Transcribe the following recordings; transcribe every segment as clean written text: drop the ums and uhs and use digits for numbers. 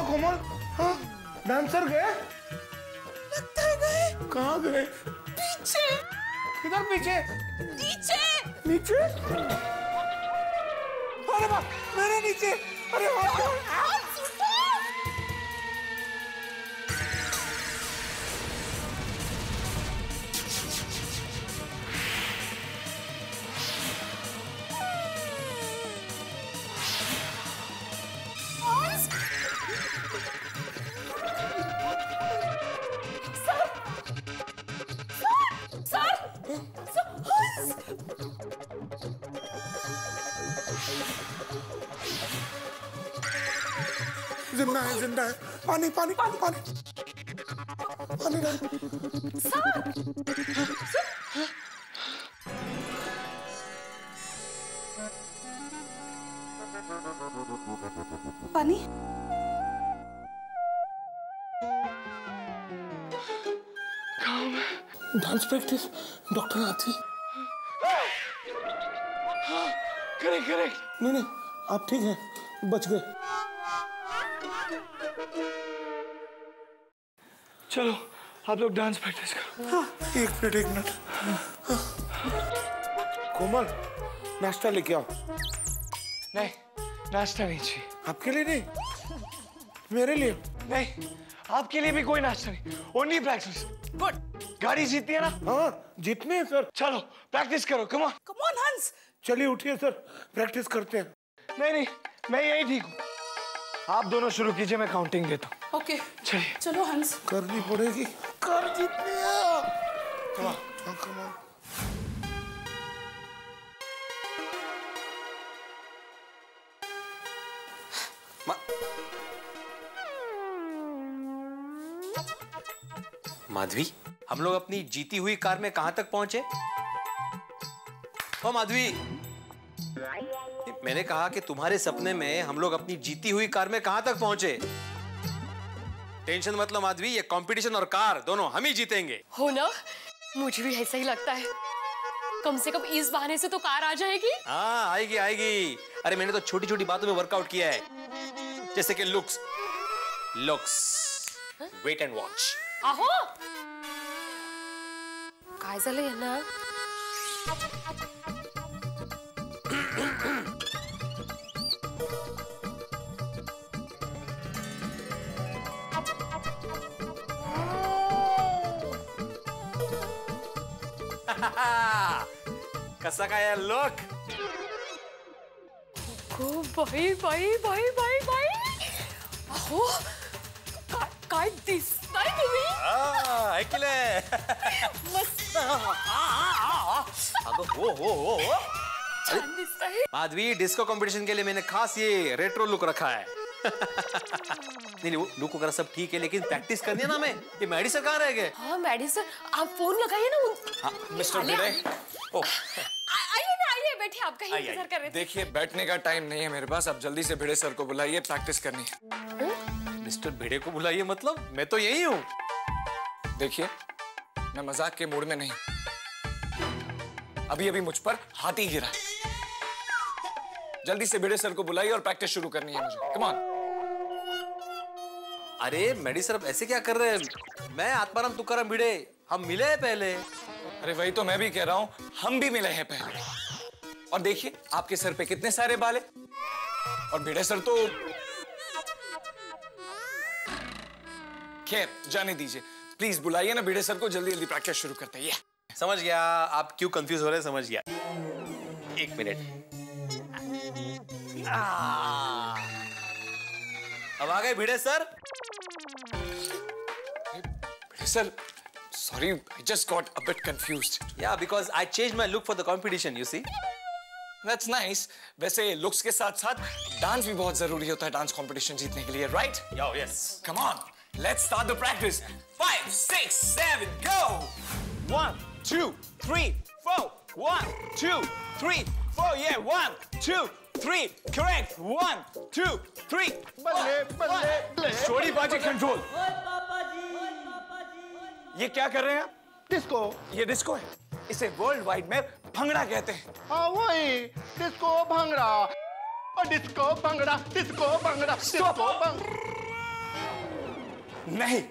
कोमल, हाँ डांसर गए? लगता है गए। कहाँ गए? पीछे। किधर पीछे? नीचे। नीचे? अरे बाप, मेरे नीचे। अरे बाप। जिंदा है, जिंदा है। पानी पानी पानी पानी पानी पानी। डांस प्रैक्टिस, डॉक्टर आती। Correct correct. नहीं नहीं, आप ठीक हैं, बच गए। चलो आप लोग डांस प्रैक्टिस करो। हाँ, एक मिनट। हाँ। कोमल, नाश्ता लेके आओ। नहीं, नाश्ता नहीं चाहिए। आपके लिए नहीं, मेरे लिए। नहीं, आपके लिए भी कोई नाश्ता नहीं, ओनली प्रैक्टिस। गुड। गाड़ी जीतती है ना? हाँ, जीतने हैं सर। चलो प्रैक्टिस करो, कम ऑन। कम ऑन हंस। चलिए उठिए सर, प्रैक्टिस करते हैं। नहीं, मैं यही ठीक हूँ। आप दोनों शुरू कीजिए, मैं काउंटिंग देता हूँ। ओके चलिए। चलो हंस। करनी पड़ेगी, कर जीतनी है। Come on. माधवी, हम लोग अपनी जीती हुई कार में कहां तक पहुंचे? ओ माधवी, मैंने कहा कि तुम्हारे सपने में हम लोग अपनी जीती हुई कार में कहां तक पहुंचे? टेंशन मत लो माधवी, ये कंपटीशन और कार दोनों हम ही जीतेंगे। हो ना, मुझे भी ऐसा ही लगता है। कम से कम इस बहाने से तो कार आ जाएगी। हाँ आएगी आएगी। अरे मैंने तो छोटी छोटी बातों में वर्कआउट किया है, जैसे कि लुक्स। Wait and watch. आहो काय झालंय ना? कसा काय look? By by by by by, अहो काय दिसताय तुम्ही? ऐकलंय. मस्त. अगं हो. छान दिसताय. माधवी, डिस्को कंपटीशन के लिए मैंने खास ये रेट्रो लुक रखा है. नहीं लुक वगैरह सब ठीक है, लेकिन प्रैक्टिस करनी है ना हमें. ये मैडी सर कहाँ रह गए? हाँ मैडी सर, आप फोन लगाइए ना. हाँ मिस्टर भिड़े. आइए ना, आइए बैठिए, आपका ही इंतजार कर रहे थे. देखिए बैठने का टाइम नहीं है मेरे पास, आप जल्दी से भिड़े सर को बुलाइए, प्रैक्टिस करनी है. मिस्टर भिड़े को बुलाइए मतलब? मैं तो यही हूँ. देखिए मैं मजाक के मूड में नहीं, अभी मुझ पर हाथी गिरा. जल्दी से भिड़े सर को बुलाइए और प्रैक्टिस शुरू करनी है मुझे. Come on. अरे मैडी सर ऐसे क्या कर रहे हैं? मैं आत्माराम तुकाराम भिड़े, हम मिले हैं पहले. अरे वही तो मैं भी कह रहा हूं, हम भी मिले हैं पहले. और देखिए आपके सर पे कितने सारे बाल हैं, और भिड़े सर तो खैर जाने दीजिए. प्लीज बुलाइए ना भिड़े सर को, जल्दी जल्दी प्रैक्टिस शुरू करते हैं. समझ गया आप क्यों कंफ्यूज हो रहे हैं, समझ गया. एक मिनट. अब आ गए Bhide sir. Bhide sir, sorry, I just got a bit confused. Yeah, because I changed my look for the competition, you see. That's nice. वैसे looks के साथ साथ डांस भी बहुत जरूरी होता है डांस कंपटीशन जीतने के लिए, right? Yo, yes. Come on, let's start the practice. 5, 6, 7, go. 1, 2, 3, 4. 1, 2, 3, 4. Yeah, 1, 2, 3. Correct. 1, 2, 3. बल्ले. छोड़ी बाजी, कंट्रोल. ये क्या कर रहे हैं आप? डिस्को. ये डिस्को है. इसे वर्ल्ड वाइड में भंगड़ा कहते हैं. हाँ वही, डिस्को भंगड़ा. और disco bhangra, disco bhangra, disco bhangra. नहीं,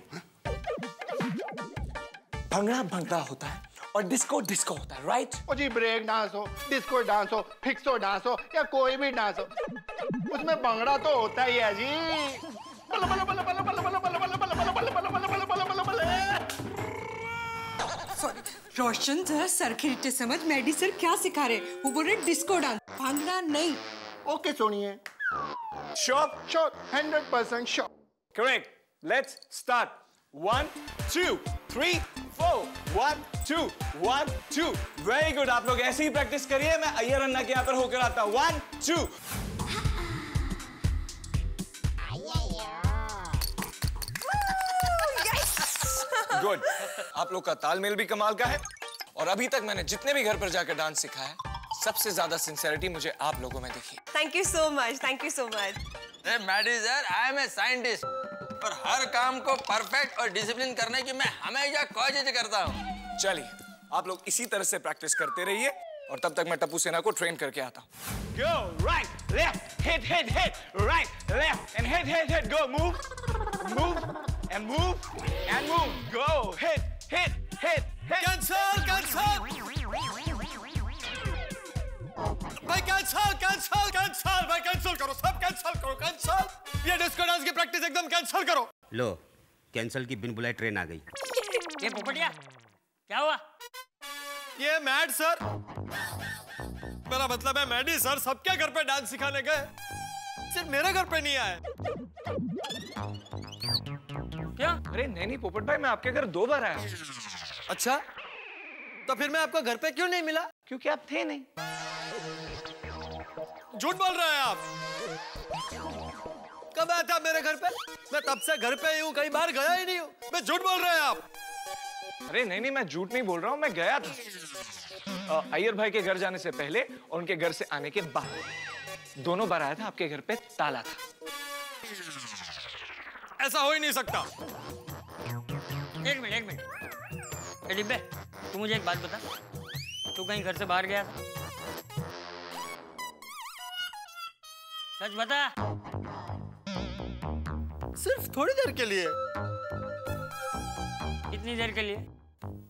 भंगड़ा भंगड़ा होता है और डिस्को डिस्को होता है, राइट? ओ जी, ब्रेक डांस हो, डिस्को डांस हो, फिक्सो डांस हो या कोई भी डांस हो, उसमें भंगड़ा तो होता ही है जी। बल्ला बल्ला बल्ला बल्ला बल्ला बल्ला बल्ला बल्ला बल्ला बल्ला बल्ला बल्ला बल्ला बल्ला बल्ला बल्ला। सॉरी रोशन, जरा सर खींचते समझ मैडी सर क्या सिखा रहे। वो बोल रहे डिस्को डांस, भांगड़ा नहीं। ओके सुनिए, sure? Sure, 100% sure. Correct, let's start. 1 2 3 4 1 2 1 2। Very good, आप लोग ऐसे ही प्रैक्टिस करिए। मैं अय्यर अन्ना के यहाँ पर होकर आता हूँ। 1 2। गुड, आप लोग का तालमेल भी कमाल का है। और अभी तक मैंने जितने भी घर पर जाकर डांस सीखा है, सबसे ज्यादा सिंसेरिटी मुझे आप लोगों में दिखी। Thank you so much, thank you so much. Maddy sir, I am a scientist और हर काम को परफेक्ट और डिसिप्लिन करने की मैं हमेशा कोशिश करता हूँ। चलिए, आप लोग इसी तरह से प्रैक्टिस करते रहिए और तब तक मैं टप्पू सेना को ट्रेन करके आता हूँ। Go right, left, hit, hit, hit, right, left, and hit, hit, hit. Go, move, move, and move, and move. Go, hit, hit, hit, hit. Cancel cancel भाई, कैंसल कैंसल कैंसल भाई, कैंसल करो, सब cancel करो, cancel. ये disco dance की practice एकदम cancel करो। लो, cancel की बिन बुलाए ट्रेन आ गई। ये पोपटिया, क्या हुआ? ये मैड सर, मेरा मतलब है मैडी सर सबके घर पे डांस सिखाने गए, सिर्फ मेरे घर पे नहीं आए। क्या? अरे नहीं पोपट भाई, मैं आपके घर 2 बार आया। अच्छा, तो फिर मैं आपको घर पे क्यों नहीं मिला? क्योंकि आप थे नहीं। झूठ बोल रहे हैं आप। कब आया था मेरे घर पे? मैं तब से घर पे ही हूँ, कई बार गया ही नहीं हूँ। मैं झूठ बोल रहे हैं आप। अरे नहीं, मैं झूठ नहीं बोल रहा हूँ, मैं गया था अय्यर भाई के घर जाने से पहले और उनके घर से आने के बाद। दोनों बार आया था, आपके घर पे ताला था। ऐसा हो ही नहीं सकता। एक मिनट, डिब्बे, तू मुझे एक बात बता, तू कहीं घर से बाहर गया था? सच बता। सिर्फ थोड़ी देर के लिए। कितनी देर के लिए?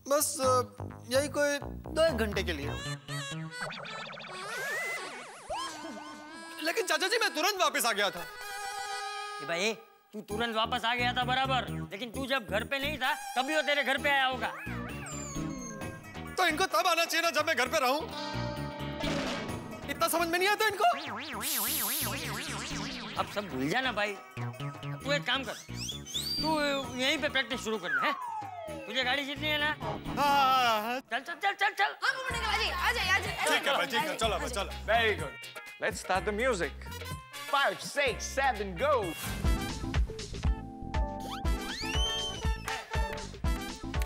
बस यही कोई 2-1 घंटे के लिए। लेकिन चाचा जी, मैं तुरंत वापस आ गया था। भाई, तू तुरंत वापस आ गया था बराबर, लेकिन तू जब घर पे नहीं था तभी वो तेरे घर पे आया होगा। तो इनको तब आना चाहिए ना जब मैं घर पे रहूं। इतना समझ में नहीं आता इनको। अब सब भूल जाना भाई। तू एक काम कर, तू यहीं पे प्रैक्टिस शुरू कर ले। तुझे गाड़ी जीतनी है ना? हाँ। चल चल चल चल चल। हाँ मुन्ने का बाजी, आ जाए। ठीक है भाई, ठीक है, चलो भाई, चलो। Very good. Let's start the music. 5 6 7 go.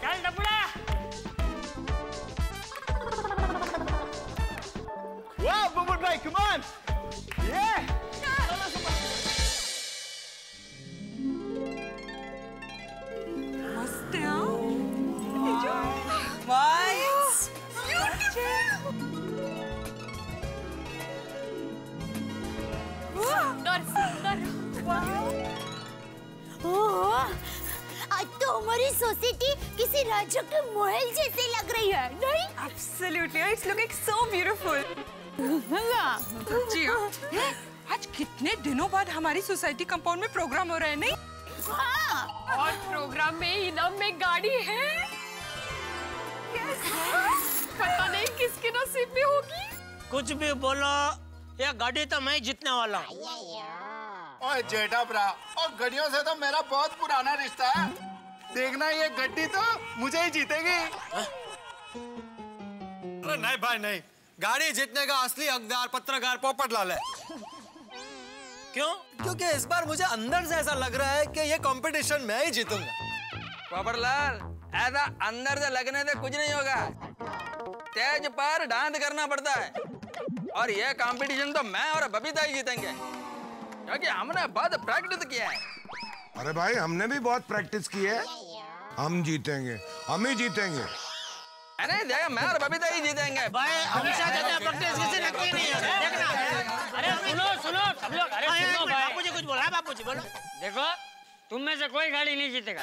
चल डबुड़ा। Wow, Bubble Bhai, come on. Yeah. मस्त है हाँ? आज तो हमारी सोसाइटी किसी राज्य के महल जैसे लग रही है, नहीं? Absolutely, it's looking so beautiful. जी हाँ। आज कितने दिनों बाद हमारी सोसाइटी कंपाउंड में प्रोग्राम हो रहा है, नहीं? हाँ। और प्रोग्राम में इनाम में गाड़ी है। पता नहीं किसके नसीब में होगी। कुछ भी बोलो, ये गाड़ी तो मैं जीतने वाला हूँ। ओए जेठा भरा, और गड्डियों से तो मेरा बहुत पुराना रिश्ता है। देखना, ये गड्डी तो मुझे ही जीतेगी। अरे नहीं भाई नहीं, गाड़ी जीतने का असली हकदार पत्रकार पोपटलाल है। क्यों? क्योंकि इस बार मुझे अंदर से ऐसा लग रहा है कि ये कंपटीशन मैं ही जीतूंगा। पोपटलाल, ऐसा अंदर से लगने से कुछ नहीं होगा। स्टेज पर डांस करना पड़ता है और ये कंपटीशन तो मैं और बबीता ही जीतेंगे, क्योंकि हमने बहुत प्रैक्टिस किया है। अरे भाई, हमने भी बहुत प्रैक्टिस की है। हम जीतेंगे, हम ही जीतेंगे। अरे देखा, मैं और बबीता ही जीतेंगे। भाई हमेशा कहते हैं प्रैक्टिस किसी ने की नहीं है। देखना। अरे सुनो सब लोग, अरे सुनो भाई। बापूजी कुछ बोला है, बापूजी बोलो। देखो, तुम में से कोई गाड़ी नहीं जीतेगा।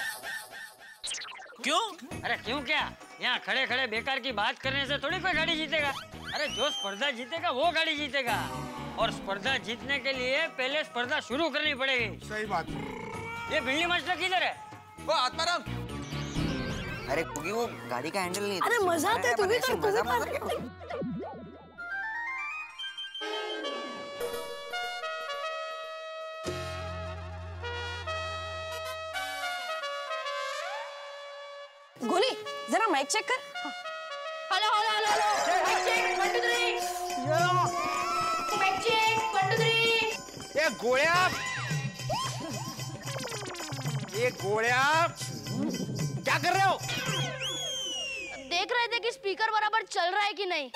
क्यों? अरे क्यों क्या, यहाँ खड़े खड़े बेकार की बात करने से थोड़ी कोई गाड़ी जीतेगा। अरे जो स्पर्धा जीतेगा वो गाड़ी जीतेगा, और स्पर्धा जीतने के लिए पहले स्पर्धा शुरू करनी पड़ेगी। सही बात। ये बिल्ली मास्टर किधर है? वो आत्माराम। अरे क्योंकि वो गाड़ी का हैंडल नहीं। अरे मजा आता है, तू भी कर, मजा मार। गोली जरा माइक चेक कर। Hello hello hello hello, mic check 1 2 3। Mic check 1 2 3। ये गोळ्या, ये गोळ्या क्या कर रहे हो? देख रहे थे कि स्पीकर बराबर चल रहा है कि नहीं।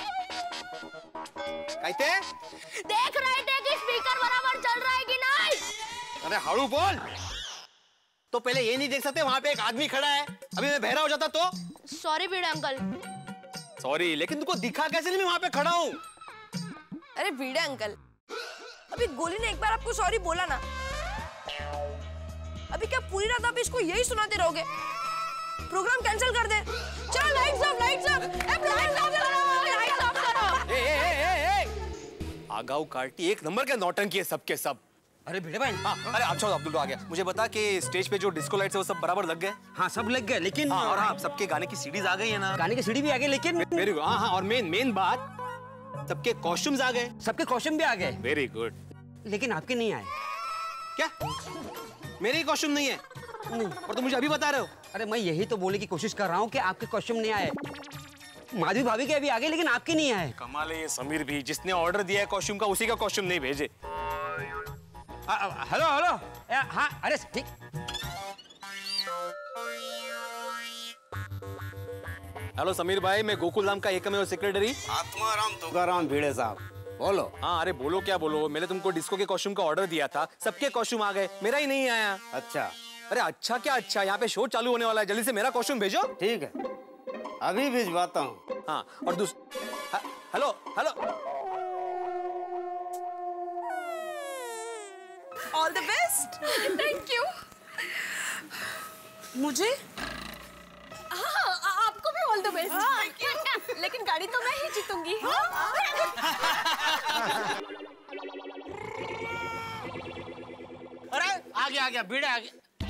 कहते? देख रहे थे कि स्पीकर बराबर चल रहा है कि नहीं। अरे हाड़ू बोल। तो पहले ये नहीं देख सकते वहां पे एक आदमी खड़ा है? अभी मैं बहरा हो जाता तो? सॉरी भिड़े अंकल। सॉरी, लेकिन तुमको दिखा कैसे नहीं मैं वहां पे खड़ा हूँ? अरे भिड़े अंकल, अभी गोली ने एक बार आपको सॉरी बोला ना, अभी क्या पूरी रात आप इसको यही सुनाते रहोगे? प्रोग्राम कैंसिल कर दे। चलो lights off, lights off, lights off करो, लाइट्स ऑफ करो। ए आगाऊ कार्टी एक नंबर के नौटंकी है सबके सब। अरे भिड़े भाई, हाँ, अरे अच्छा अब्दुल आ गया। मुझे बता कि स्टेज पे जो डिस्को लाइट्स है वो सब बराबर लग गए? हाँ सब लग गए, लेकिन हाँ, और हाँ सबके गाने की सीडीज आ गई है ना? गाने की सीडी भी आ गई, लेकिन वेरी गुड। हाँ, और मेन बात, सबके कॉस्ट्यूम्स आ गए। सबके कॉस्ट्यूम भी आ गए। Very good. लेकिन आपके नहीं आए। क्या मेरे ही कॉस्ट्यूम नहीं है? नहीं। और तुम मुझे अभी बता रहे हो? अरे मैं यही तो बोलने की कोशिश कर रहा हूँ कि आपके कॉस्ट्यूम नहीं आए। माधवी भाभी के अभी आ गए, लेकिन आपके नहीं आए। कमाल है ये समीर भी, जिसने ऑर्डर दिया है कॉस्ट्यूम का उसी का कॉस्ट्यूम नहीं भेजे। हेलो हेलो, हाँ अरे ठीक। हेलो समीर भाई, मैं गोकुल धाम का एकमेव सेक्रेटरी आत्माराम तुकाराम भिड़े साहब बोलो। हाँ अरे बोलो क्या बोलो, मैंने तुमको डिस्को के कॉस्ट्यूम का ऑर्डर दिया था, सबके कॉस्ट्यूम आ गए, मेरा ही नहीं आया। अच्छा। अरे अच्छा क्या अच्छा, यहाँ पे शो चालू होने वाला है, जल्दी से मेरा कॉस्ट्यूम भेजो। ठीक है, अभी भिजवाता हूँ। हाँ और hello hello, all the best. Thank you. मुझे? हाँ, आपको भी ऑल द बेस्ट। लेकिन गाड़ी तो मैं ही जीतूंगी। अरे आ गया भिड़े आ गया।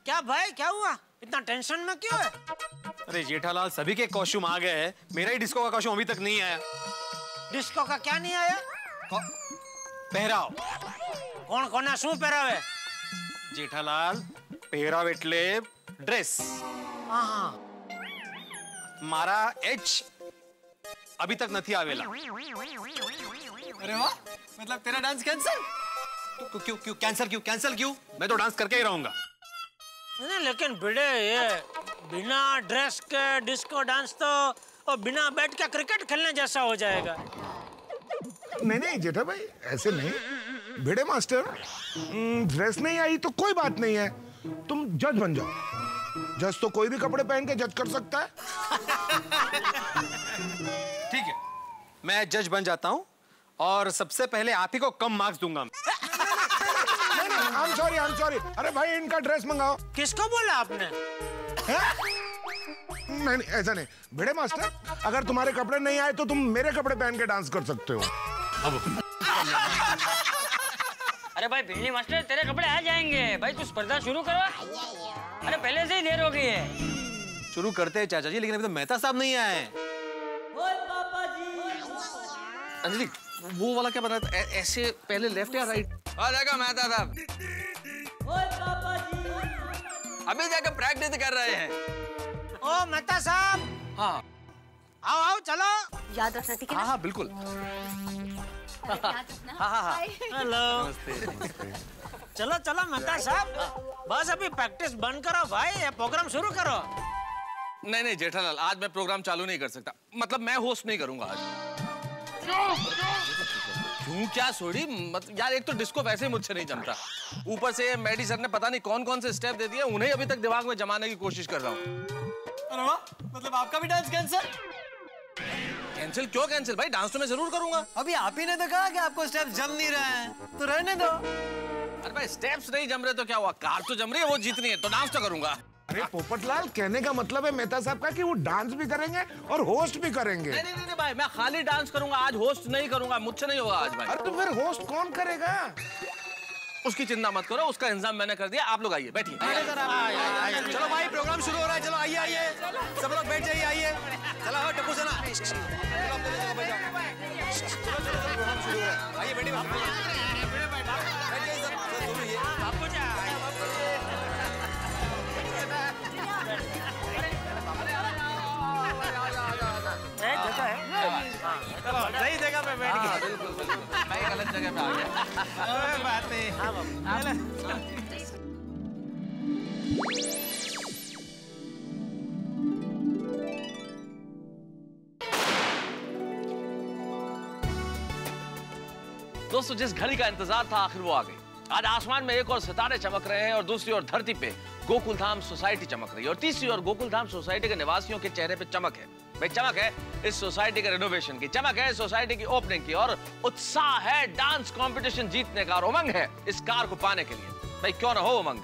क्या भाई क्या हुआ, इतना टेंशन में क्यों है? अरे जेठालाल सभी के कॉस्ट्यूम आ गए हैं, मेरा ही डिस्को का कॉस्ट्यूम अभी तक नहीं आया। डिस्को का क्या नहीं आया? पहराव। कौन कोना शू पहरावे? जेठालाल पहराव एटले ड्रेस। हाँ मारा एच अभी तक नहीं आवेला। अरे वाह, मतलब तेरा डांस कैंसिल? क्यों कैंसिल क्यों? मैं तो डांस करके ही रहूंगा। नहीं लेकिन भिड़े, ये बिना ड्रेस के डिस्को डांस तो और बिना बैट के क्रिकेट खेलने जैसा हो जाएगा। नहीं जेठा भाई, ऐसे नहीं। भिड़े मास्टर, ड्रेस नहीं आई तो कोई बात नहीं है, तुम जज बन जाओ। जज तो कोई भी कपड़े पहन के जज कर सकता है। ठीक है, मैं जज बन जाता हूँ और सबसे पहले आप ही को कम मार्क्स दूंगा। I am sorry. अरे भाई इनका ड्रेस मंगाओ। किसको बोला आपने? नहीं ऐसा नहीं। भिड़े मास्टर, अगर तुम्हारे कपड़े नहीं आए तो तुम मेरे कपड़े पहन के डांस कर सकते हो। अरे भाई बिल्ली मास्टर, तेरे कपड़े आ जाएंगे भाई, तू स्पर्धा शुरू करो। अरे पहले से ही देर हो गई है। शुरू करते हैं चाचा जी, लेकिन अभी तो मेहता साहब नहीं आए हैं। अंजलि वो वाला क्या बना था? ऐसे पहले लेफ्ट या राइट? देखो मेहता साहब अभी जाकर प्रैक्टिस कर रहे हैं। ओ मेहता साहब, हाँ आओ चलो। याद रखना ठीक है ना? हाँ बिल्कुल। हाँ। हेलो। चलो मेहता साहब, बस अभी प्रैक्टिस बंद करो भाई, ये प्रोग्राम शुरू करो। नहीं जेठालाल, आज मैं प्रोग्राम चालू नहीं कर सकता, मतलब मैं होस्ट नहीं करूंगा आज। क्यों क्या सोड़ी? मतलब यार, एक तो डिस्को वैसे ही मुझसे नहीं जमता, ऊपर से मैडी सर ने पता नहीं कौन से स्टेप दे दिए, उन्हें अभी तक दिमाग में जमाने की कोशिश कर रहा हूँ। अरे वाह, मतलब आपका भी डांस कैंसिल? कैंसिल क्यों कैंसिल भाई, डांस तो मैं जरूर करूंगा। अभी आप ही ने तो कहा कि आपको स्टेप जम नहीं रहे हैं, तो रहने दो। अरे भाई स्टेप्स नहीं जम रहे तो क्या हुआ, कार तो जम रही है, वो जीतनी है तो डांस तो करूंगा। अरे पोपटलाल, कहने का मतलब है मेहता साहब का कि वो डांस भी करेंगे और होस्ट भी करेंगे। नहीं नहीं नहीं भाई, मैं खाली डांस करूंगा आज, होस्ट नहीं करूंगा, मुझसे नहीं होगा आज भाई। अरे तो फिर होस्ट कौन करेगा? उसकी चिंता मत करो, उसका इंतजाम मैंने कर दिया। आप लोग आइए, बैठिए। चलो भाई प्रोग्राम शुरू हो रहा है, चलो आइए आइए सब लोग बैठ जाइए, आइए चलो हो टप्पू सेना, चलो प्रोग्राम शुरू हो रहा है, आइए बैठिए सही जगह पे बैठ गया। बिल्कुल मैं गलत जगह पे आ गया। बात नहीं। दोस्तों जिस घड़ी का इंतजार था आखिर वो आ गई। आज आसमान में एक और सितारे चमक रहे हैं और दूसरी ओर धरती पे गोकुलधाम सोसाइटी चमक रही है और तीसरी ओर गोकुलधाम सोसाइटी के निवासियों के चेहरे पे चमक है। भाई चमक है इस सोसाइटी के रेनोवेशन की, चमक है सोसाइटी की ओपनिंग की और उत्साह है डांस कंपटीशन जीतने का और उमंग है इस कार को पाने के लिए। भाई क्यों ना हो उमंग,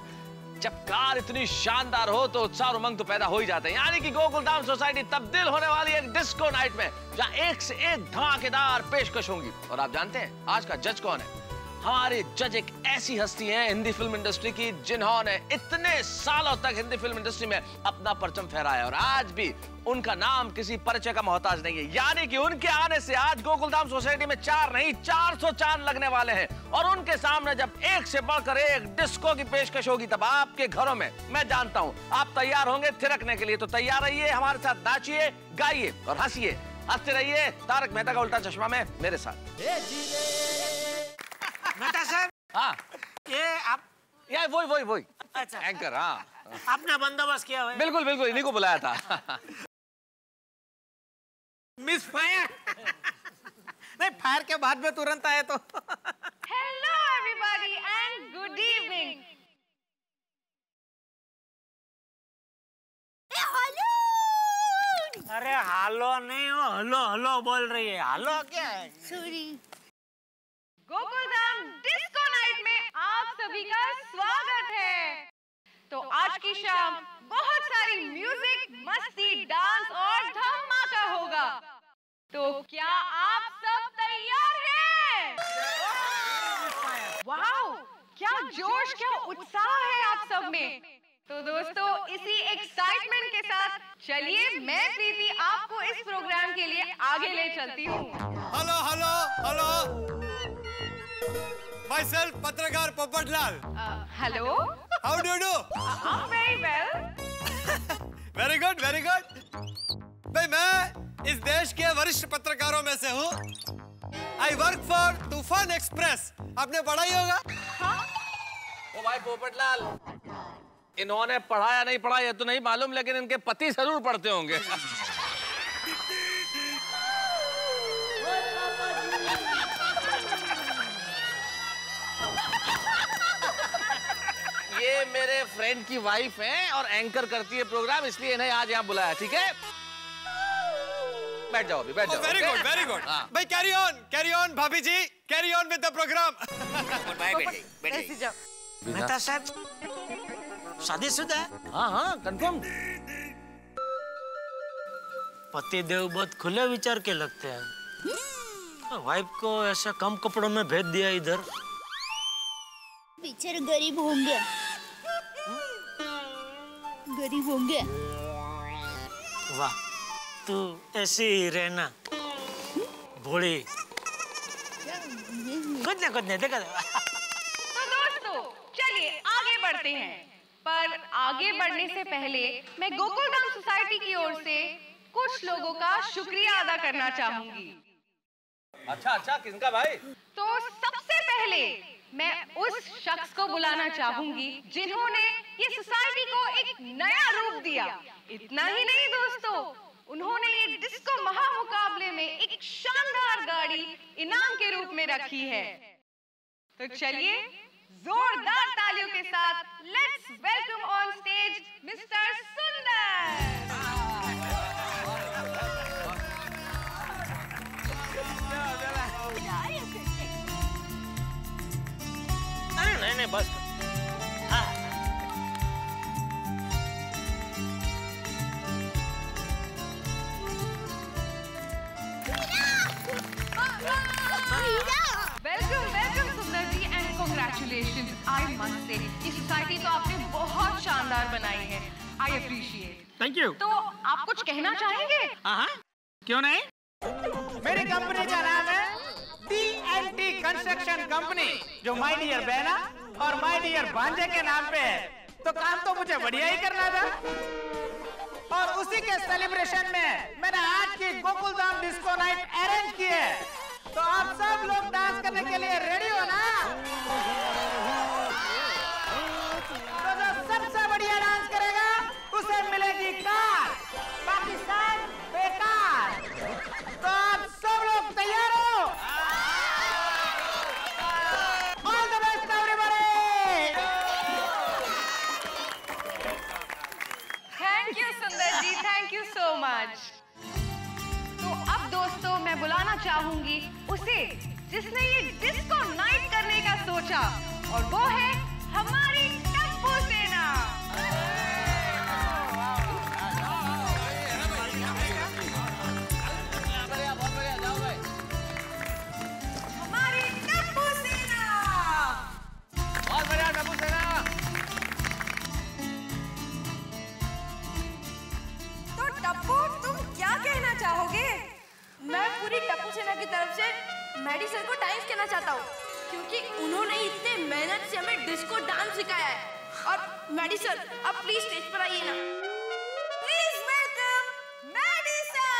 जब कार इतनी शानदार हो तो उत्साह और उमंग तो पैदा हो ही जाते हैं। यानी कि गोकुलधाम सोसाइटी तब्दील होने वाली एक डिस्को नाइट में जहां एक से एक धमाकेदार पेशकश होंगी। और आप जानते हैं आज का जज कौन है? हमारे जज एक ऐसी हस्ती हैं हिंदी फिल्म इंडस्ट्री की जिन्होंने इतने सालों तक हिंदी फिल्म इंडस्ट्री में अपना परचम फहराया और आज भी उनका नाम किसी परिचय का मोहताज नहीं है। यानी कि उनके आने से आज गोकुलधाम सोसाइटी में 4 नहीं 400 चांद लगने वाले हैं और उनके सामने जब एक से बढ़कर एक डिस्को की पेशकश होगी तब आपके घरों में, मैं जानता हूं आप तैयार होंगे थिरकने के लिए। तो तैयार रहिए, हमारे साथ नाचिए, गाइए और हंसिए। हंसते रहिए तारक मेहता का उल्टा चश्मा में मेरे साथ। मेहता साहब, हाँ ये आप ये वही अच्छा एंकर। हाँ आपने बंदोबस्त किया हुआ? बिल्कुल बिल्कुल इन्हीं को बुलाया था। मिस फायर नहीं, फायर के बाद में तुरंत आए तो। Hello everybody and good evening. अरे हालो नहीं, वो हलो हलो बोल रही है। हालो क्या है? सॉरी। गोकुलधाम डिस्को नाइट में आप सभी का स्वागत है। तो आज की शाम बहुत सारी म्यूजिक, मस्ती, डांस और धमाका होगा। तो क्या आप सब तैयार हैं? वाओ, क्या जोश, क्या उत्साह है आप सब में। तो दोस्तों इसी एक्साइटमेंट के साथ चलिए मैं प्रीति आपको इस प्रोग्राम के लिए आगे ले चलती हूँ। हेलो हेलो हेलो, myself पत्रकार Popatlal. Hello, how do do? Very well. Very good very good. भाई मैं इस देश के वरिष्ठ पत्रकारों में से हूँ। आई वर्क फॉर तूफान एक्सप्रेस, आपने पढ़ा ही होगा। हाँ? ओ भाई पोपटलाल, इन्होंने पढ़ाया नहीं पढ़ा ये तो नहीं मालूम, लेकिन इनके पति जरूर पढ़ते होंगे। ये मेरे फ्रेंड की वाइफ हैं और एंकर करती है प्रोग्राम, इसलिए इन्हें आज यहाँ बुलाया। ठीक है, बैठ जाओ अभी, बैठ जाओ। Very good very good. भाई कैरी ऑन भाभी जी, carry on with the programme. बैठ जाओ। मेहता साहब शादीशुदा है? हाँ कंफर्म। पति देव बहुत खुले विचार के लगते हैं। वाइफ को ऐसा कम कपड़ों में भेज दिया इधर। बेचारे गरीब होंगे, गरीब होंगे। वाह, तू ऐसी ही रहना भोली। कुछ नहीं देखा। तो दोस्तों चलिए आगे बढ़ते हैं, पर आगे बढ़ने से पहले मैं गोकुलधाम सोसाइटी की ओर से कुछ लोगों का शुक्रिया अदा करना चाहूंगी। अच्छा किसका भाई? तो सबसे पहले मैं उस शख्स को बुलाना चाहूंगी जिन्होंने ये सोसाइटी को एक नया रूप दिया। इतना ही नहीं दोस्तों, उन्होंने ये डिस्को महामुकाबले में एक शानदार गाड़ी इनाम के रूप में रखी है। तो चलिए जोरदार तालियों के साथ let's welcome on stage mister Sundar. अरे बस हाँ। Welcome welcome Sundar ji and congratulations. I must say ये सोसाइटी तो आपने बहुत शानदार बनाई है। I appreciate. Thank you. तो आप कुछ कहना चाहेंगे? हाँ, क्यों नहीं? मेरी कंपनी का नाम है TNT कंस्ट्रक्शन कंपनी, जो माय डियर बहना और माय डियर भांजे के नाम पे है। तो काम तो मुझे बढ़िया ही करना था, और उसी के सेलिब्रेशन में मैंने आज की Gokul Dham disco night arrange की है। तो आप सब लोग डांस करने के लिए रेडी हो ना? तो जो सबसे बढ़िया डांस करेगा उसे मिलेगी कार, बाकी सब बेकार। तो आप सब लोग तैयार हो? All the best everybody. Thank you सुंदर जी, थैंक यू सो मच। तो अब दोस्तों मैं बुलाना चाहूंगी उसे जिसने ये डिस्को नाइट करने का सोचा, और वो है हमारी टप्पू सेना। हमारी टप्पू सेना। बहुत बढ़िया टप्पू सेना। तो टप्पू तुम क्या कहना चाहोगे? मैं पूरी टप्पू सेना की तरफ से मैडी सर को थैंक्स कहना चाहता हूँ, क्योंकि उन्होंने इतने मेहनत से हमें डिस्को डांस सिखाया है। और मैडी सर अब प्लीज स्टेज पर आइए ना। Please welcome Maddy sir.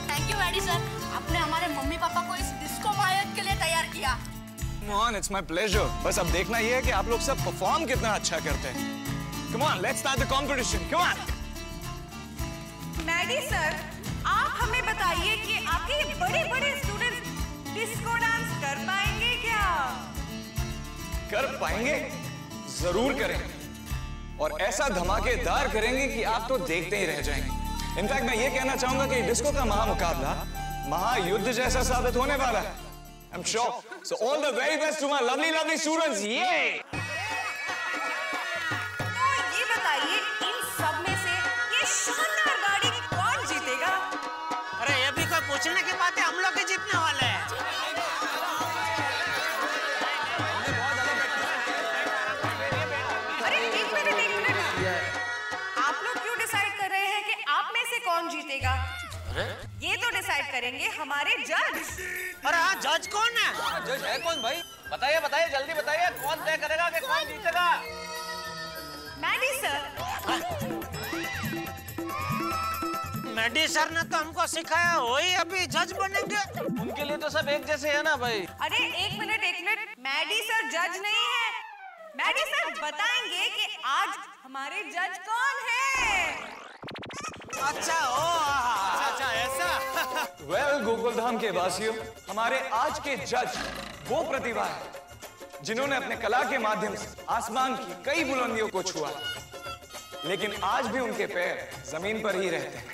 Thank you Maddy sir, आपने हमारे मम्मी पापा को इस डिस्को महायज्ञ के लिए तैयार किया। Mohan, it's my pleasure. बस अब देखना ये है कि आप लोग सब परफॉर्म कितना अच्छा करते हैं। Come on, let's start the competition. Come on. Maddy sir, आप हमें बताइए कि आपके ये बड़े-बड़े स्टूडेंट्स डिस्को डांस कर पाएंगे क्या? कर पाएंगे? जरूर करेंगे, और ऐसा धमाकेदार करेंगे कि आप तो देखते ही रह जाएंगे। इनफैक्ट मैं ये कहना चाहूंगा कि डिस्को का महामुकाबला महायुद्ध जैसा साबित होने वाला है। I'm sure. So all the very best to my lovely students. Yay! तो ये बताइए, इन सब में से ये शानदार गाड़ी कौन जीतेगा? अरे ये भी कोई पूछने की बात है, हम लोग ही जीतने वाले हैं। अरे एक मिनट। आप लोग क्यों डिसाइड कर रहे हैं कि आप में से कौन जीतेगा? ये तो डिसाइड करेंगे हमारे जज। अरे हाँ, जज कौन है? जज है कौन भाई? बताइए बताइए, जल्दी बताइए, कौन तय करेगा कि कौन जीतेगा? Maddie sir. मैडी सर ने तो हमको सिखाया, वही अभी जज बनेंगे। उनके लिए तो सब एक जैसे है ना भाई। अरे एक मिनट। मैडी सर जज नहीं है। मैडी सर बताएंगे कि आज हमारे जज कौन है। अच्छा ऐसा। वेल गोकुलधाम के वासियों, हमारे आज के जज वो प्रतिभा है जिन्होंने अपने कला के माध्यम से आसमान की कई बुलंदियों को छुआ, लेकिन आज भी उनके पैर जमीन पर ही रहते हैं।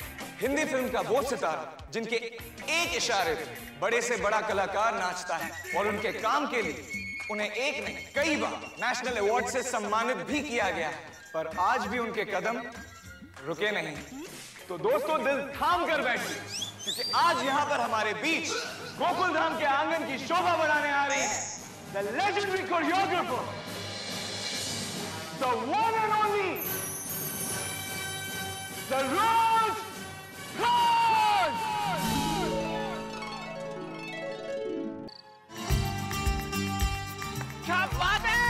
हिंदी फिल्म का वो सितारा जिनके एक इशारे पे बड़े से बड़ा कलाकार नाचता है, और उनके काम के लिए उन्हें एक नहीं कई बार नेशनल अवार्ड से सम्मानित भी किया गया है, पर आज भी उनके कदम रुके नहीं। तो दोस्तों, दिल थाम कर बैठिए, क्योंकि आज यहाँ पर हमारे बीच गोकुलधाम के आंगन की शोभा बढ़ाने आ रही है the legendary choreographer, the one and only, the Rose Rose. क्या बात है?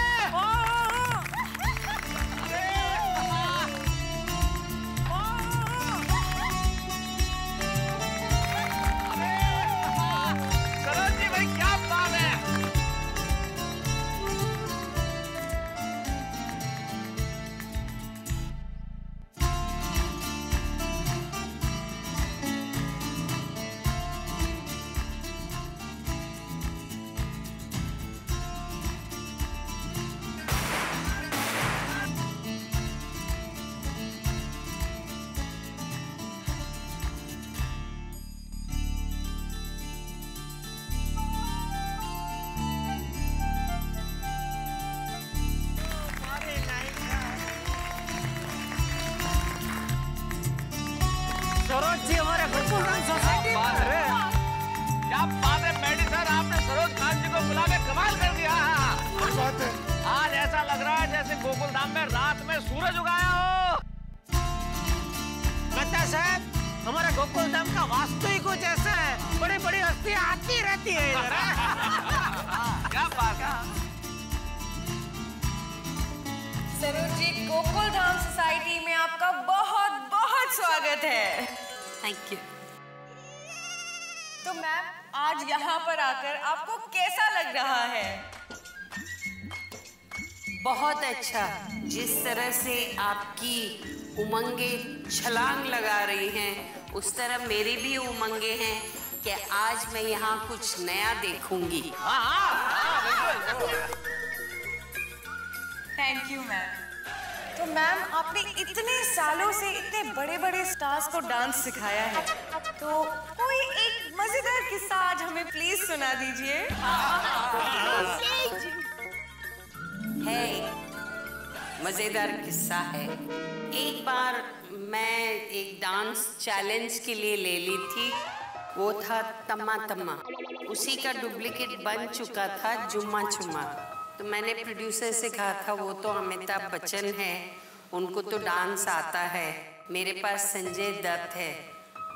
नाम में रात में सूरज उगाया हो। मेहता साहब, हमारा गोकुल धाम का वास्तु ही कुछ ऐसा है, बड़ी बड़ी हस्तियां आती रहती है इधर। क्या बात है। सरोज जी, गोकुल धाम सोसाइटी में आपका बहुत बहुत स्वागत है। Thank you. तो मैम, आज यहाँ पर आकर आपको कैसा लग रहा है? बहुत अच्छा। जिस तरह से आपकी उमंगे छलांग लगा रही हैं, उस तरह मेरी भी उमंगे हैं कि आज मैं यहाँ कुछ नया देखूंगी। Thank you ma'am. तो मैम, आपने इतने सालों से इतने बड़े बड़े स्टार्स को डांस सिखाया है, तो कोई एक मजेदार किस्सा आज हमें प्लीज सुना दीजिए। है, मजेदार किस्सा है। एक बार मैं एक डांस चैलेंज के लिए ले ली थी, वो था तम्मा तम्मा। उसी का डुप्लीकेट बन चुका था जुम्मा चुम्मा। तो मैंने प्रोड्यूसर से कहा था, वो तो अमिताभ बच्चन है, उनको तो डांस आता है, मेरे पास संजय दत्त है,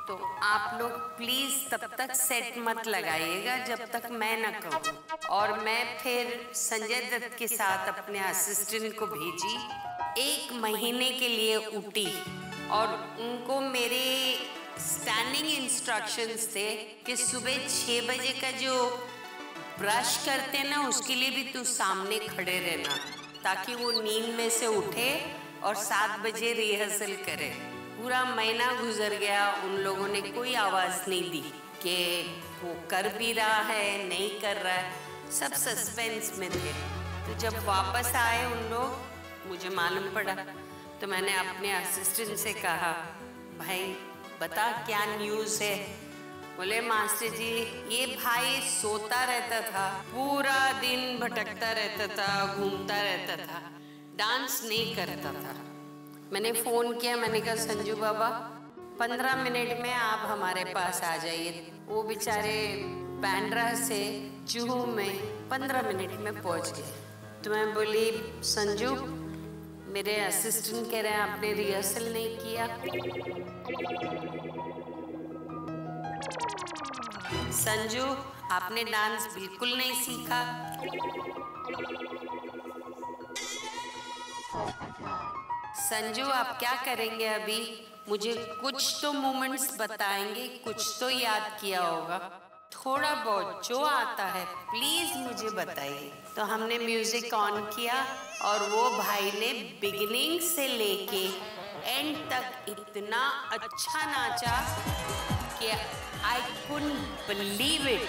तो आप लोग प्लीज तब तक सेट मत लगाइएगा जब तक मैं न कहूँ। और मैं फिर संजय दत्त के साथ अपने असिस्टेंट को भेजी 1 महीने के लिए ऊटी, और उनको मेरे स्टैंडिंग इंस्ट्रक्शंस थे कि सुबह 6 बजे का जो ब्रश करते ना, उसके लिए भी तू सामने खड़े रहना, ताकि वो नींद में से उठे और 7 बजे रिहर्सल करे। पूरा महीना गुजर गया, उन लोगों ने कोई आवाज़ नहीं दी कि वो कर भी रहा है नहीं कर रहा है, सब सस्पेंस में थे। तो जब वापस आए उन लोग, मुझे मालूम पड़ा, तो मैंने अपने असिस्टेंट से कहा, भाई बता क्या न्यूज़ है। बोले मास्टर जी, ये भाई सोता रहता था, पूरा दिन भटकता रहता था, घूमता रहता था, डांस नहीं करता था। मैंने फ़ोन किया, मैंने कहा संजू बाबा 15 मिनट में आप हमारे पास आ जाइए। वो बेचारे बैंड्रा से जुहू में 15 मिनट में पहुंच गए। तो मैं बोली, संजू मेरे असिस्टेंट कह रहे हैं आपने रिहर्सल नहीं किया। संजू आपने डांस बिल्कुल नहीं सीखा। संजू आप क्या करेंगे अभी? मुझे कुछ तो मोमेंट्स बताएंगे, कुछ तो याद किया होगा, थोड़ा बहुत जो आता है प्लीज मुझे बताइए। तो हमने म्यूजिक ऑन किया और वो भाई ने बिगिनिंग से लेके एंड तक इतना अच्छा नाचा कि I couldn't believe it.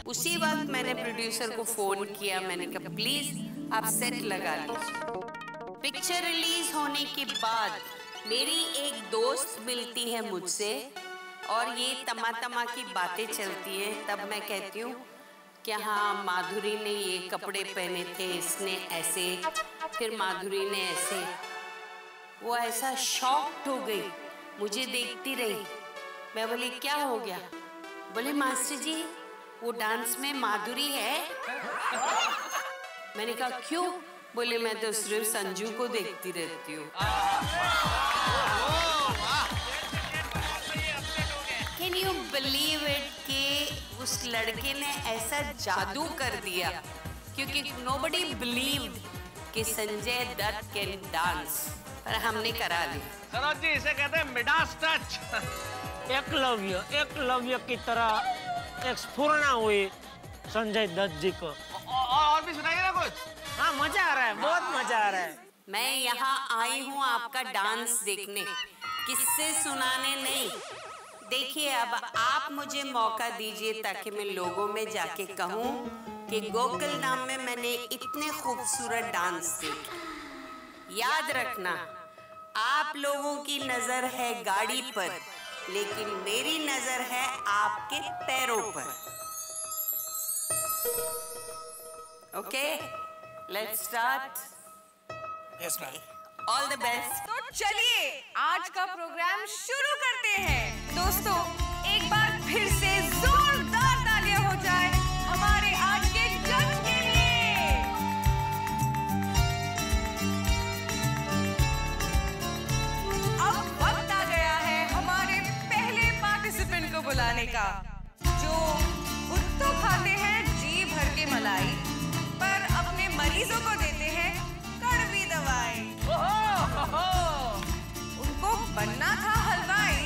उसी वक्त मैंने प्रोड्यूसर को फोन किया, मैंने कहा प्लीज आप सेट लगा लीजिए। पिक्चर रिलीज होने के बाद मेरी एक दोस्त मिलती है मुझसे और ये तमा तमा की बातें चलती है। तब मैं कहती हूँ कि हाँ माधुरी ने ये कपड़े पहने थे, इसने ऐसे, फिर माधुरी ने ऐसे। वो ऐसा शॉक्ड हो गई, मुझे देखती रही। मैं बोली क्या हो गया? बोले मास्टर जी वो डांस में माधुरी है। मैंने कहा क्यों? बोले मैं तो सिर्फ संजू को देखती रहती हूँ। कैन यू बिलीव इट कि उस लड़के ने ऐसा जादू कर दिया, क्योंकि नोबडी बिलीव्ड कि संजय दत्त कैन डांस, पर हमने करा लिया। सरोज जी इसे कहते हैं मिडास टच। एकलव्य की तरह एक स्फुरना हुई संजय दत्त जी को। और भी सुनाइए ना कुछ। हाँ मजा आ रहा है, बहुत मजा आ रहा है। मैं यहाँ आई हूँ आपका डांस देखने, किस्से सुनाने नहीं। देखिए अब आप मुझे मौका दीजिए ताकि मैं लोगों में जाके कहूँ कि गोकुल धाम में मैंने इतने खूबसूरत डांस देखे। याद रखना आप लोगों की नजर है गाड़ी पर, लेकिन मेरी नजर है आपके पैरों पर। Okay, let's start. Yes ma'am. All the best. तो चलिए आज का प्रोग्राम शुरू करते हैं। दोस्तों एक बार फिर से जोरदार तालियां हो जाए हमारे आज के बुलाने का, जो खुद तो खाते हैं जी भर के मलाई, पर अपने मरीजों को देते हैं कड़वी दवाई। उनको बनना था हलवाई।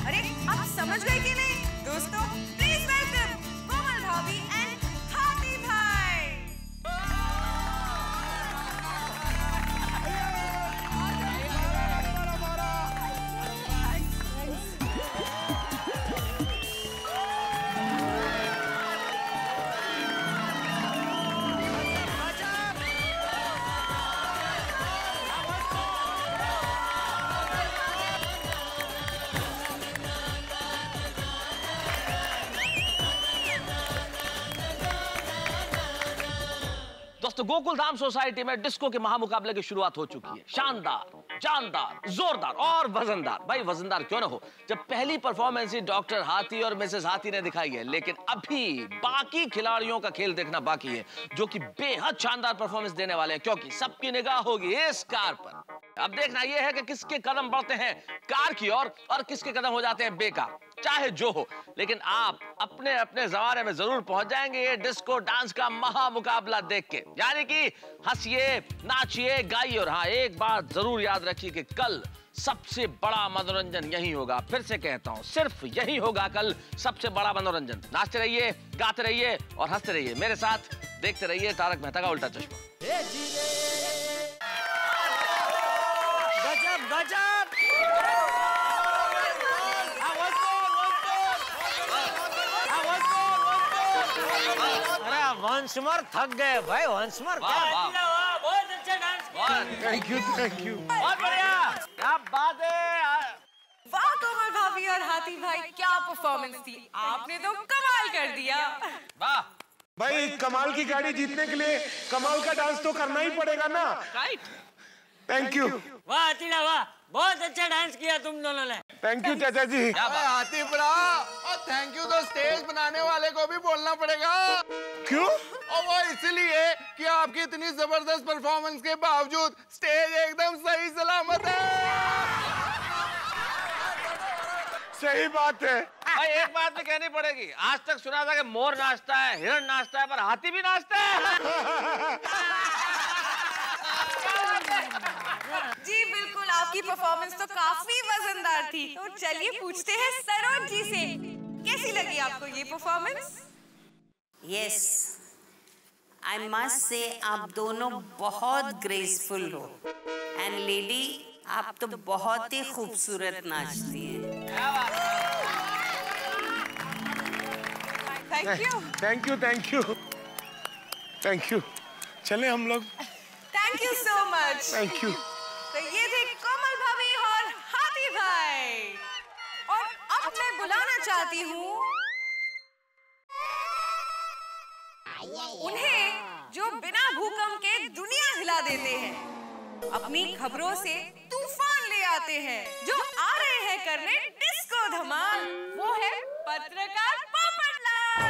अरे आप समझ गए कि नहीं दोस्तों? प्लीज वेलकम कोमल भाभी एंड हाथी भाई। दोस्तों, गोकुल धाम सोसाइटी में डिस्को के महामुकाबले की शुरुआत हो चुकी है। शानदार, जानदार, जोरदार और वजनदार। भाई वजनदार क्यों ना हो जब पहली परफॉर्मेंस ही डॉक्टर हाथी और मिसेस हाथी ने दिखाई है, लेकिन अभी बाकी खिलाड़ियों का खेल देखना बाकी है, जो कि बेहद शानदार परफॉर्मेंस देने वाले हैं, क्योंकि सबकी निगाह होगी इस कार पर। अब देखना यह है कि किसके कदम बढ़ते हैं कार की ओर और किसके कदम हो जाते हैं बेकार। चाहे जो हो, लेकिन आप अपने अपने जमाने में जरूर पहुंच जाएंगे ये डिस्को डांस का महामुकाबला देख के। यानी कि हंसिए, नाचिए, गाइए, और हाँ, एक बात जरूर याद रखिए कि कल सबसे बड़ा मनोरंजन यही होगा। फिर से कहता हूं, सिर्फ यही होगा कल सबसे बड़ा मनोरंजन। नाचते रहिए, गाते रहिए और हंसते रहिए। मेरे साथ देखते रहिए तारक मेहता का उल्टा चश्मा। गजब गजब। अरे वंस मोर थक गए भाई, वंस मोर। बहुत अच्छा डांस किया। Thank you, thank you. बहुत बढ़िया, क्या बात है। वाह कोमल भाभी और हाथी भाई, क्या परफॉर्मेंस थी। आपने तो कमाल कर दिया। वाह भाई, कमाल की गाड़ी जीतने के लिए कमाल का डांस तो करना ही पड़ेगा ना। राइट। Thank you. वाह अतीला, वाह, बहुत अच्छा डांस किया तुम दोनों ने। थैंक यू चाचा जी। हाथी भरा, और थैंक यू तो स्टेज बनाने वाले को भी बोलना पड़ेगा। क्यों? और वो इसलिए कि आपकी इतनी जबरदस्त परफॉर्मेंस के बावजूद स्टेज एकदम सही सलामत है। सही बात है भाई। एक बात भी कहनी पड़ेगी, आज तक सुना था कि मोर नाचता है, हिरण नाचता है, पर हाथी भी नाचता है। जी बिल्कुल, आपकी परफॉर्मेंस तो काफी वजनदार थी। तो चलिए पूछते हैं सरोज जी से, कैसी लगी आपको ये परफॉर्मेंस? यस, आई मस्ट से आप दोनों बहुत ग्रेसफुल हो, एंड लेडी आप तो बहुत ही खूबसूरत नाचती हैं। Thank you, thank you, thank you, thank you. चले हम लोग। Thank you so much. Thank you. तो ये थे कोमल भाभी और हाथी भाई, और अब मैं बुलाना चाहती हूँ उन्हें जो बिना भूकंप के दुनिया हिला देते हैं, अपनी खबरों से तूफान ले आते हैं, जो आ रहे हैं करने डिस्को धमाल। वो है पत्रकार पोपटलाल।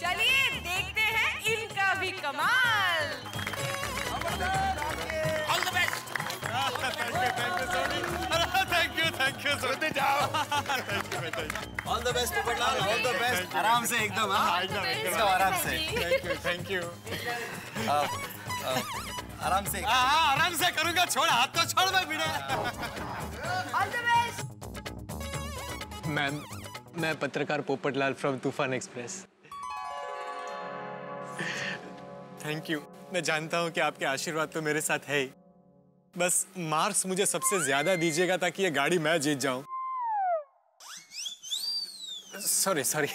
चलिए देखते हैं इनका भी कमाल। All the best. Thank you, thank you sir. जाओ। All the best Popatlal, all the best. आराम से एकदम, हाँ एकदम आराम से। Thank you. आराम से। हाँ आराम से करूँगा, छोड़ हाथ तो छोड़ मैं Bhide. All the best. Ma'am, मैं पत्रकार Popatlal from Toofan express. Thank you. मैं जानता हूँ कि आपके आशीर्वाद तो मेरे साथ है ही, बस मार्क्स मुझे सबसे ज्यादा दीजिएगा ताकि ये गाड़ी मैं जीत जाऊं। Sorry sorry.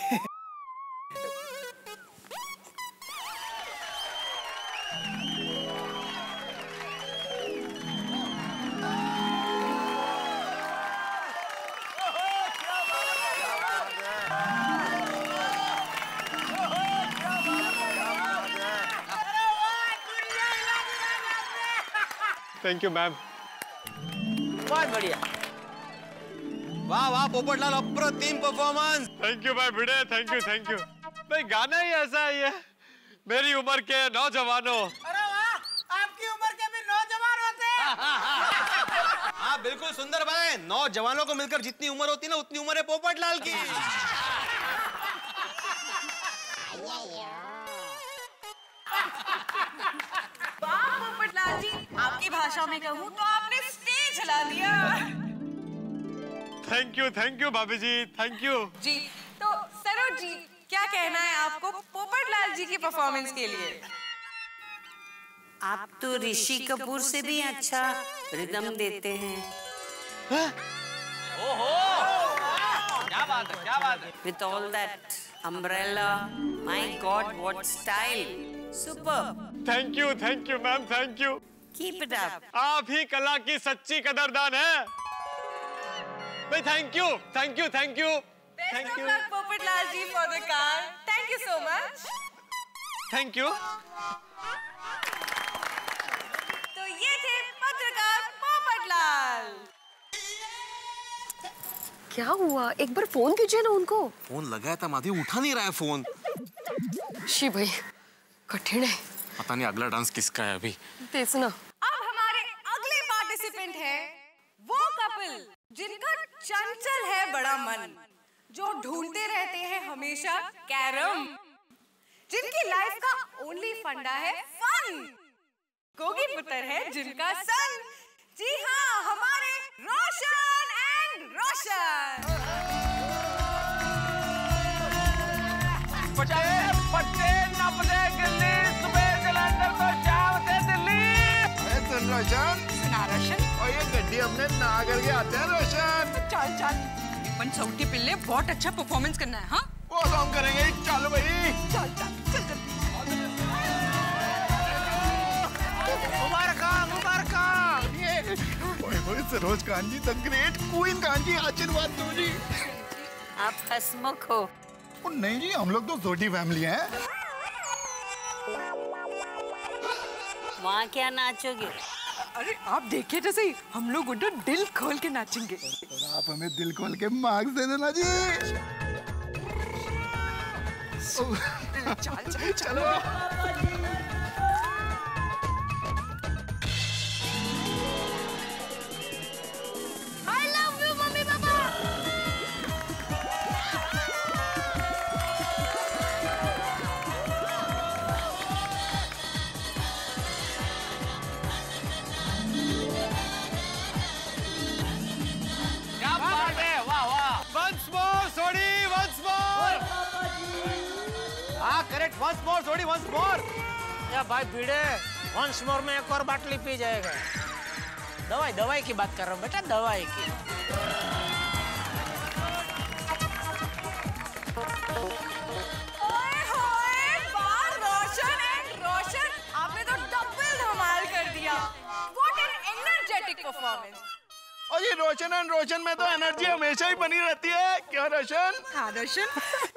Thank you ma'am. बहुत बढ़िया। वाह वाह पोपटलाल, अप्रतिम परफॉर्मेंस। थैंक यू भाई भिड़े, थैंक यू, थैंक यू। भाई गाना ही ऐसा ही है। मेरी उम्र के नौजवानों। अरे वाह, आपकी उम्र के भी नौजवान होते हैं। आप हाँ बिल्कुल सुंदर बनाए। 9 जवानों को मिलकर जितनी उम्र होती है ना उतनी उम्र है पोपटलाल की। वाह पोपटलाल जी, आपकी भाषा में कहूँ तो आपने स्टेज हिला दिया। थैंक यू भाभी जी, थैंक यू। जी तो सरोज जी, क्या कहना है आपको पोपटलाल जी की परफॉर्मेंस के लिए? आप तो ऋषि कपूर से भी अच्छा रिदम देते हैं। ओहो, क्या बात है, क्या बात है। With all that umbrella, my God, what style! Superb. Thank you ma'am, thank you. Keep it up. आप ही कला की सच्ची कदरदान है। भाई thank you. Best of luck, Popatlal ji, for the car. Thank you so much. Thank you. तो ये थे पत्रकार पोपटलाल। क्या हुआ? एक बार फोन कीजिए ना उनको। फोन लगाया था माधवी, उठा नहीं रहा है फोन। शी भाई कठिन है। पता नहीं अगला डांस किसका है अभी। तेज ना। अब हमारे अगले पार्टिसिपेंट है वो कपल जिनका चंचल है बड़ा मन, जो ढूंढते रहते हैं हमेशा कैरम, जिनकी लाइफ का ओनली फंडा है फन, गोगी पुत्र है जिनका सन। जी हाँ, हमारे रोशन एंड रोशन। पट्टे नपदे गिल्ली, सुबह जलंधर तो शाम से दिल्ली। अरे सुन रोशन। सुना रोशन। और ये गड्डी अपने ना करके आते हैं रोशन। चल चल, अपन चौटी पिल्ले, बहुत अच्छा परफॉर्मेंस करना है। हाँ वो तो हम करेंगे। चलो भाई, चल चल चल चल। मुबारका। ओए सरोज खान जी, द ग्रेट क्वीन खान जी, आशीर्वाद दो जी। आप हंसमुख हो। नहीं जी, हम लोग तो छोटी फैमिली हैं। वहाँ क्या नाचोगे? अरे आप देखिए तो सही, हम लोग उधर दिल खोल के नाचेंगे। और आप हमें दिल खोल के मार्क्स दे देना जी। चल चल चलो। I love you, mummy papa. क्या बात है, वाह वाह। Once more, Sodi, once more. हाँ करेक्ट, once more थोड़ी, once more। या भाई भिड़े, once more में एक और बाटली पी जाएगा। दवाई की बात कर रहा हूँ बेटा, दवाई की। ओए होए, वाह रोशन एंड रोशन, आपने तो डबल धमाल कर दिया। What an energetic performance। और ये रोशन एंड रोशन में तो एनर्जी हमेशा ही बनी रहती है। क्या रोशन? हाँ रोशन।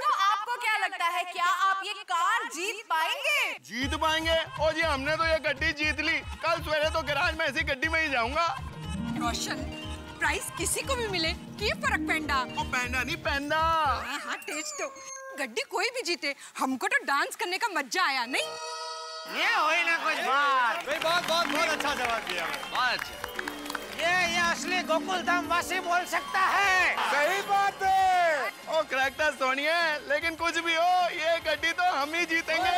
तो आपको क्या लगता है, क्या आप ये कार जीत पाएंगे? जीत पाएंगे? और जी हमने तो ये गड्डी जीत ली। कल सवेरे तो गैराज में ऐसी गड्डी में ही जाऊंगा। रोशन, प्राइस किसी को भी मिले की फर्क पैंडा। ओ पैंडा नहीं, पैंडा। हाँ टेस्ट तो गड्डी कोई भी जीते, हमको तो डांस करने का मजा आया नहीं। ये होई ना कुछ बात। भाई बहुत अच्छा जवाब दिया। ये असली गोकुल धाम वासी बोल सकता है। सही बात है। ओ करेक्टर सोनी है, लेकिन कुछ भी हो, ये गड्डी तो हम ही जीतेंगे।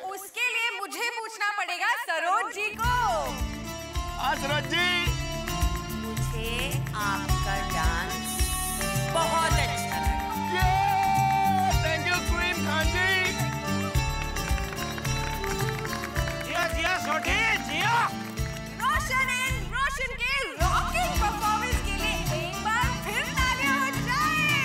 उसके लिए मुझे पूछना पड़ेगा सरोज जी को। सरोज जी, मुझे आपका डांस बहुत अच्छा लगा। Thank you queen Khan ji. Jiya सोटी जिया। रोशन एंड रोशन के रॉकिंग परफॉर्मेंस के लिए एक बार फिर तालियां हो जाए।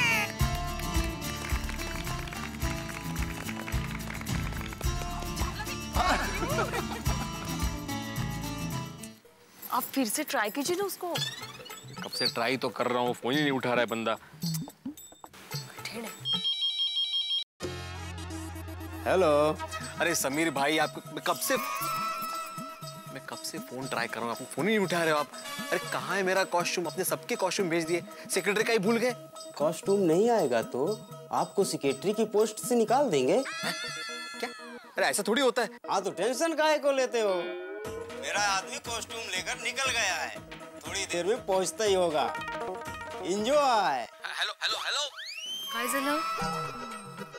आप फिर से ट्राई कीजिए ना उसको। कब से ट्राई तो कर रहा हूँ, फोन ही नहीं उठा रहा है बंदा। हेलो। अरे समीर भाई, आपको मैं कब से फोन ट्राई कर रहा हूँ, आपको फोन ही नहीं उठा रहे हो आप। अरे कहाँ है मेरा कॉस्ट्यूम? अपने सबके कॉस्ट्यूम भेज दिए, सेक्रेटरी का ही भूल गए। कॉस्ट्यूम नहीं आएगा तो आपको सेक्रेटरी की पोस्ट से निकाल देंगे। क्या? अरे ऐसा थोड़ी होता है। हाँ तो टेंशन काहे को लेते हो? मेरा आदमी कॉस्ट्यूम लेकर निकल गया है, थोड़ी देर में पहुंचता ही होगा। एंजॉय। Hello hello hello. काय झालं?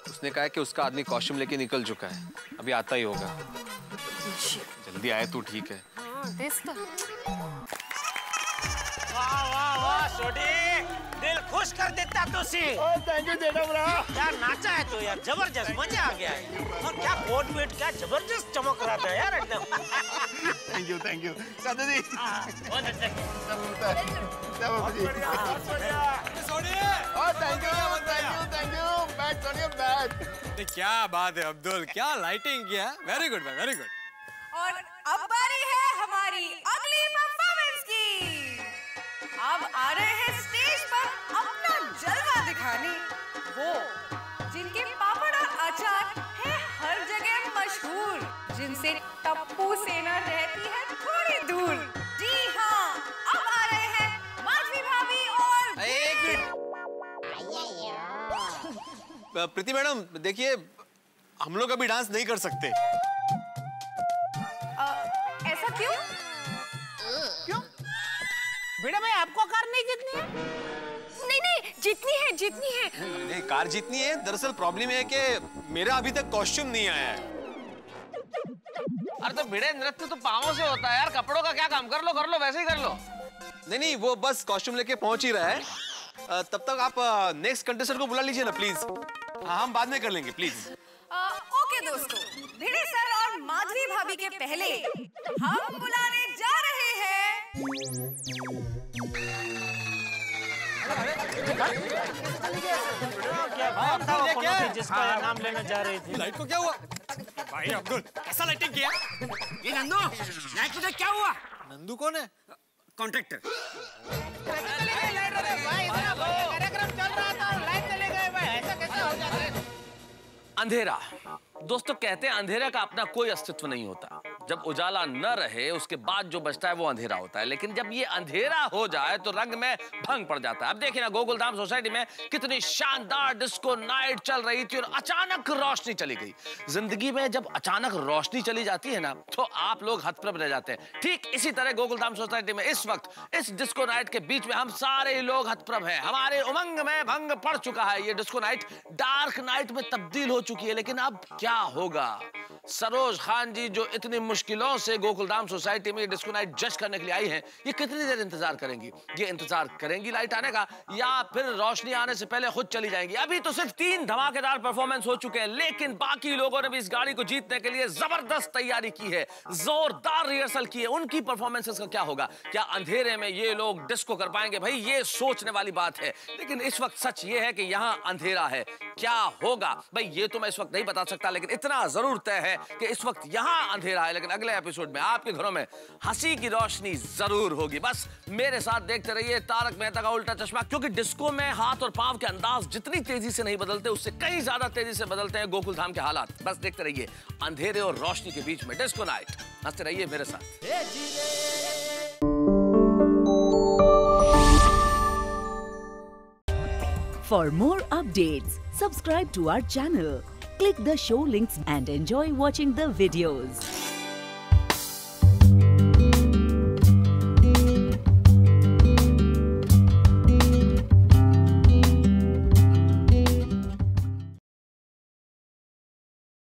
उसने कहा कि उसका आदमी कॉस्ट्यूम लेके निकल चुका है, अभी आता ही होगा। जल्दी आए तू, ठीक है? तेच तर। वाह वाह वाह छोटी, दिल खुश कर देता तुसी। थैंक यू जेठा भरा। यार नाचा है तो यार, जबरदस्त मजा आ गया है। और क्या कोट वेट, क्या जबरदस्त चमक रहा था यार एकदम। थैंक यू साधु जी। बहुत अच्छा थैंक यू बैठ सोनिया बैठ। क्या बात है अब्दुल, क्या लाइटिंग किया। Very good very good. और अब बारी है हमारी अगली परफॉर्मेंस की। अब आ रहे हैं स्टेज पर अपना जलवा दिखाने वो जिनके पापड़ और अचार है हर जगह मशहूर, जिनसे टप्पू सेना रहती है थोड़ी दूर। जी हाँ, अब आ रहे हैं माधवी भाभी और एक मिनट। प्रीति मैडम देखिए, हम लोग अभी डांस नहीं कर सकते। ऐसा क्यों? क्यों? बेटा भाई आपको कार नहीं जीतनी है? नहीं जीतनी है। नहीं, कार जीतनी है। दरअसल प्रॉब्लम है कि मेरा अभी तक कॉस्ट्यूम नहीं आया है। अरे तो भिड़े नृत्य तो पाँवों से होता है यार, कपड़ों का क्या काम। कर लो वैसे ही कर लो। नहीं, वो बस कॉस्ट्यूम लेके पहुंच ही रहा है। तब तक आप नेक्स्ट कंटेस्टेंट को बुला लीजिए ना प्लीज। हाँ, हम बाद में कर लेंगे प्लीज। ओके दोस्तों, भिड़े सर और माधवी भाभी के पहले हम बुलाने जा रहे हैं क्या जिसका नाम लेना जा रही थी। लाइट को क्या हुआ? भाई अब्दुल कैसा लाइटिंग किया? ये नंदू, लाइट को देख क्या हुआ? नंदू कौन है? कॉन्ट्रैक्टर। कार्यक्रम चल रहा था, लाइट चले गए भाई, ऐसा कैसे हो जाता है? अंधेरा। दोस्तों कहते हैं अंधेरे का अपना कोई अस्तित्व नहीं होता। जब उजाला न रहे उसके बाद जो बचता है वो अंधेरा होता है। लेकिन जब ये अंधेरा हो जाए तो रंग में भंग पड़ जाता है। अब देखिए ना, गोकुलधाम सोसाइटी में कितनी शानदार डिस्को नाइट चल रही थी और अचानक रोशनी चली गई। जिंदगी में जब अचानक रोशनी चली जाती है ना तो आप लोग हतप्रभ रह जाते हैं। ठीक इसी तरह गोकुलधाम सोसाइटी में इस वक्त इस डिस्को नाइट के बीच में हम सारे लोग हतप्रभ हैं। हमारे उमंग में भंग पड़ चुका है। ये डिस्को नाइट डार्क नाइट में तब्दील हो चुकी है। लेकिन अब क्या होगा? सरोज खान जी जो इतनी मुश्किलों से गोकुलधाम सोसाइटी में डिस्को नाइट जज करने के लिए आई हैं, ये कितनी देर इंतजार करेंगी? ये इंतजार करेंगी लाइट आने का या फिर रोशनी आने से पहले खुद चली जाएंगी? अभी तो सिर्फ 3 धमाकेदार परफॉर्मेंस हो चुके हैं, लेकिन बाकी लोगों ने भी इस गाड़ी को जीतने के लिए जबरदस्त तैयारी की है, जोरदार रिहर्सल की है। उनकी परफॉर्मेंसेस का क्या होगा? क्या अंधेरे में ये लोग डिस्को कर पाएंगे? भाई ये सोचने वाली बात है। लेकिन इस वक्त सच ये है कि यहाँ अंधेरा है। क्या होगा भाई ये तो मैं इस वक्त नहीं बता सकता, लेकिन इतना जरूर तय है कि इस वक्त यहाँ अंधेरा है, लेकिन अगले एपिसोड में आपके घरों में हंसी की रोशनी जरूर होगी। बस मेरे साथ देखते रहिए तारक मेहता का उल्टा चश्मा, क्योंकि डिस्को में हाथ और पांव के अंदाज जितनी तेजी से नहीं बदलते उससे कहीं ज्यादा तेजी से बदलते हैं गोकुलधाम के हालात। बस देखते रहिए अंधेरे और रोशनी के बीच में डिस्को नाइट। हंसते रहिए मेरे साथ। For more updates, subscribe to our channel, click the show links and enjoy watching the videos.